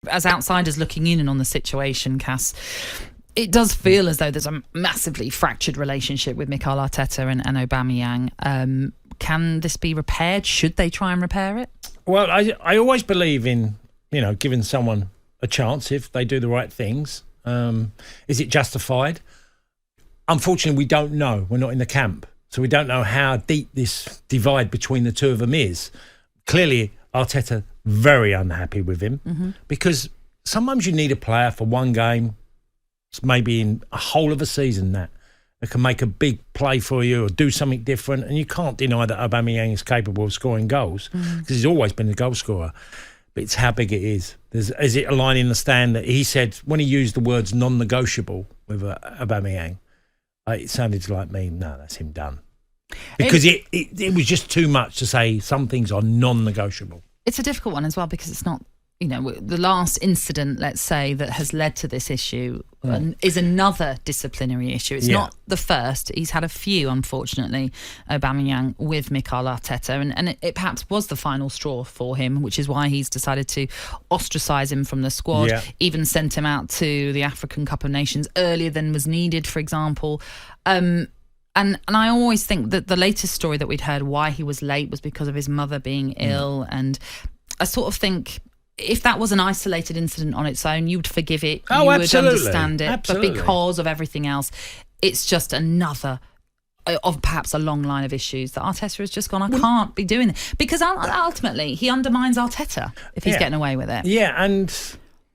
as outsiders looking in and on the situation, Cass, it does feel as though there's a massively fractured relationship with Mikel Arteta and Aubameyang. Can this be repaired? Should they try and repair it? Well, I always believe in, giving someone a chance if they do the right things. Is it justified? Unfortunately, we don't know. We're not in the camp. So we don't know how deep this divide between the two of them is. Clearly, Arteta very unhappy with him because sometimes you need a player for one game, maybe in a whole of a season that can make a big play for you or do something different. And you can't deny that Aubameyang is capable of scoring goals because he's always been a goal scorer. But it's how big it is. Is it a line in the stand that he said when he used the words non-negotiable with Aubameyang? It sounded like me. No, that's him done. Because it was just too much to say some things are non-negotiable. It's a difficult one as well because it's not, the last incident, let's say, that has led to this issue is another disciplinary issue. It's not the first. He's had a few, unfortunately, Aubameyang, with Mikel Arteta, and it perhaps was the final straw for him, which is why he's decided to ostracise him from the squad, even sent him out to the African Cup of Nations earlier than was needed, for example. And I always think that the latest story that we'd heard, why he was late, was because of his mother being ill. And I sort of think if that was an isolated incident on its own, you would forgive it. Oh, you absolutely. would understand it. Absolutely. But because of everything else, it's just another of perhaps a long line of issues that Arteta has just gone, I can't be doing it. Because ultimately, he undermines Arteta if he's getting away with it. Yeah, and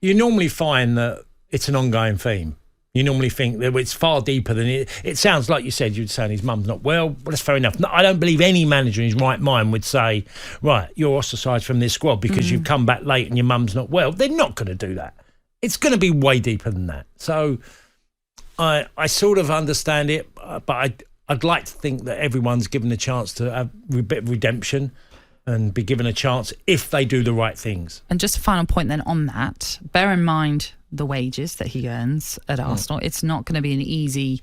you normally find that it's an ongoing theme. You normally think that it's far deeper than it. It sounds like you said, you'd say his mum's not well. Well, that's fair enough. No, I don't believe any manager in his right mind would say, right, you're ostracised from this squad because you've come back late and your mum's not well. They're not going to do that. It's going to be way deeper than that. So I sort of understand it, but I'd like to think that everyone's given a chance to have a bit of redemption and be given a chance if they do the right things. And just a final point then on that, bear in mind the wages that he earns at Arsenal. It's not going to be an easy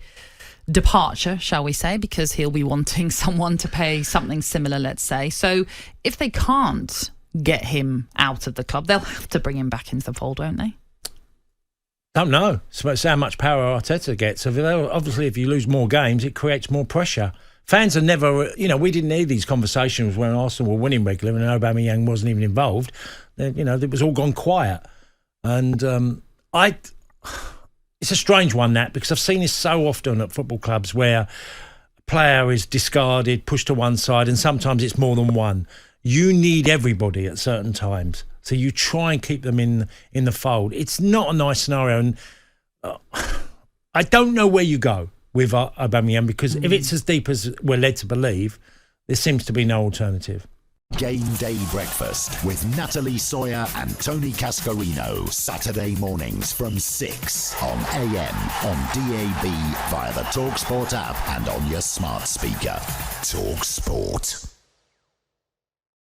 departure, shall we say, because he'll be wanting someone to pay something similar, let's say. So if they can't get him out of the club, they'll have to bring him back into the fold, won't they? Don't know. It's how much power Arteta gets. Obviously, if you lose more games, it creates more pressure. Fans are never, we didn't need these conversations when Arsenal were winning regularly and Aubameyang wasn't even involved. It was all gone quiet. And it's a strange one, that, because I've seen this so often at football clubs where a player is discarded, pushed to one side, and sometimes it's more than one. You need everybody at certain times. So you try and keep them in the fold. It's not a nice scenario. And I don't know where you go with Aubameyang, because if it's as deep as we're led to believe, there seems to be no alternative. Game Day Breakfast with Natalie Sawyer and Tony Cascarino. Saturday mornings from 6 on AM, on DAB, via the talkSPORT app and on your smart speaker. talkSPORT.